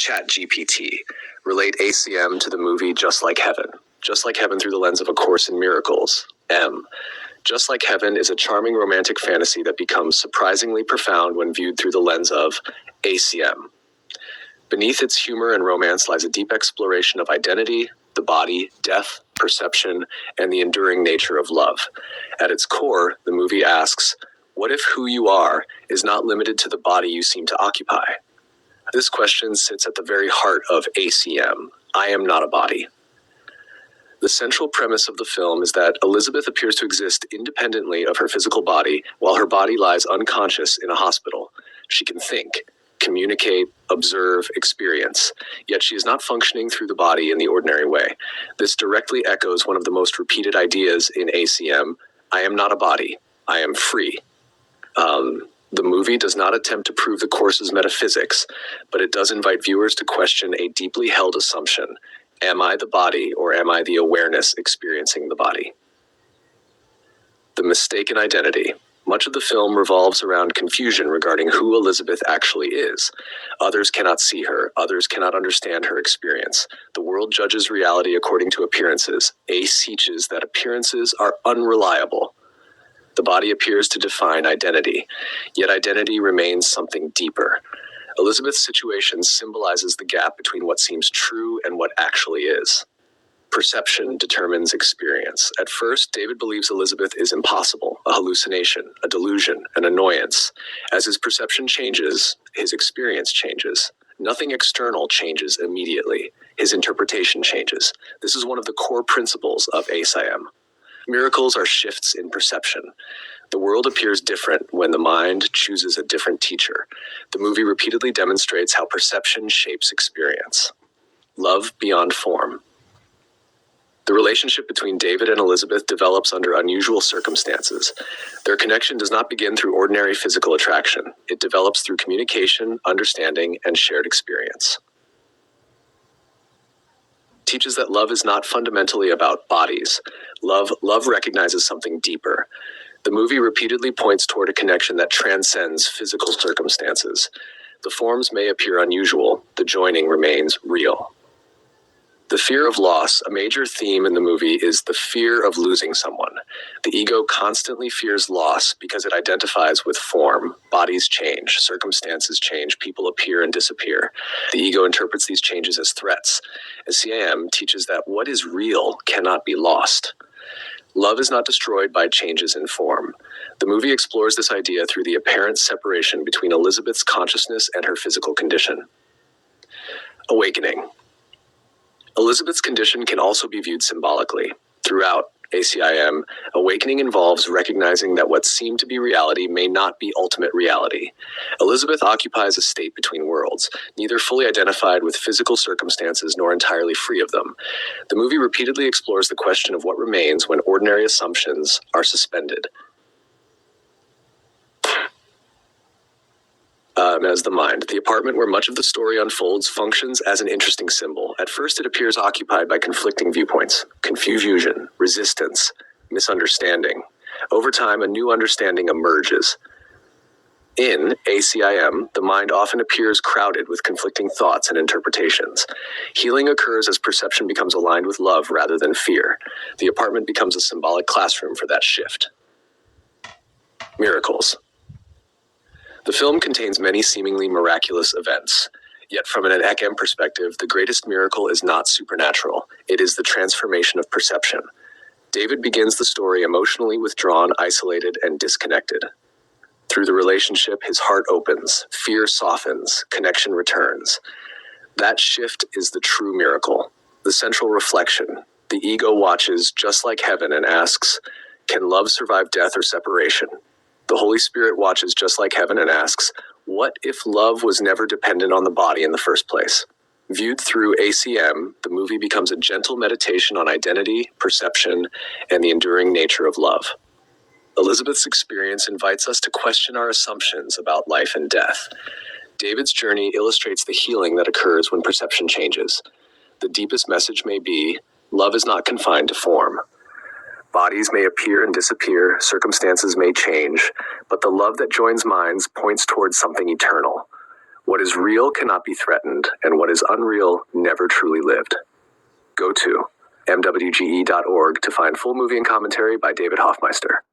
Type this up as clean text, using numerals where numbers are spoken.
ChatGPT. Relate ACM to the movie Just Like Heaven. Just Like Heaven through the lens of A Course in Miracles. M. Just Like Heaven is a charming romantic fantasy that becomes surprisingly profound when viewed through the lens of ACM. Beneath its humor and romance lies a deep exploration of identity, the body, death, perception, and the enduring nature of love. At its core, the movie asks, what if who you are is not limited to the body you seem to occupy? This question sits at the very heart of ACM, I am not a body. The central premise of the film is that Elizabeth appears to exist independently of her physical body while her body lies unconscious in a hospital. She can think, communicate, observe, experience, yet she is not functioning through the body in the ordinary way. This directly echoes one of the most repeated ideas in ACM, I am not a body, I am free. The movie does not attempt to prove the Course's metaphysics, but it does invite viewers to question a deeply held assumption. Am I the body, or am I the awareness experiencing the body? The mistaken identity. Much of the film revolves around confusion regarding who Elizabeth actually is. Others cannot see her. Others cannot understand her experience. The world judges reality according to appearances. ACE teaches that appearances are unreliable. The body appears to define identity, yet identity remains something deeper. Elizabeth's situation symbolizes the gap between what seems true and what actually is. Perception determines experience. At first, David believes Elizabeth is impossible, a hallucination, a delusion, an annoyance. As his perception changes, his experience changes. Nothing external changes immediately. His interpretation changes. This is one of the core principles of ACIM. Miracles are shifts in perception. The world appears different when the mind chooses a different teacher. The movie repeatedly demonstrates how perception shapes experience. Love beyond form. The relationship between David and Elizabeth develops under unusual circumstances. Their connection does not begin through ordinary physical attraction. It develops through communication, understanding, and shared experience. Teaches that love is not fundamentally about bodies. Love recognizes something deeper. The movie repeatedly points toward a connection that transcends physical circumstances. The forms may appear unusual, the joining remains real. The fear of loss, a major theme in the movie, is the fear of losing someone. The ego constantly fears loss because it identifies with form. Bodies change, circumstances change, people appear and disappear. The ego interprets these changes as threats. ACIM teaches that what is real cannot be lost. Love is not destroyed by changes in form. The movie explores this idea through the apparent separation between Elizabeth's consciousness and her physical condition. Awakening. Elizabeth's condition can also be viewed symbolically. Throughout ACIM, awakening involves recognizing that what seemed to be reality may not be ultimate reality. Elizabeth occupies a state between worlds, neither fully identified with physical circumstances nor entirely free of them. The movie repeatedly explores the question of what remains when ordinary assumptions are suspended. As the mind. The apartment where much of the story unfolds functions as an interesting symbol. At first, it appears occupied by conflicting viewpoints, confusion, resistance, misunderstanding. Over time, a new understanding emerges. In ACIM, the mind often appears crowded with conflicting thoughts and interpretations. Healing occurs as perception becomes aligned with love rather than fear. The apartment becomes a symbolic classroom for that shift. Miracles. The film contains many seemingly miraculous events. Yet from an ACIM perspective, the greatest miracle is not supernatural. It is the transformation of perception. David begins the story emotionally withdrawn, isolated, and disconnected. Through the relationship, his heart opens, fear softens, connection returns. That shift is the true miracle. The central reflection. The ego watches just like heaven and asks, can love survive death or separation? The Holy Spirit watches just like heaven and asks, what if love was never dependent on the body in the first place? Viewed through ACM, the movie becomes a gentle meditation on identity, perception, and the enduring nature of love. Elizabeth's experience invites us to question our assumptions about life and death. David's journey illustrates the healing that occurs when perception changes. The deepest message may be, love is not confined to form. Bodies may appear and disappear, circumstances may change, but the love that joins minds points towards something eternal. What is real cannot be threatened, and what is unreal never truly lived. Go to mwge.org to find full movie and commentary by David Hoffmeister.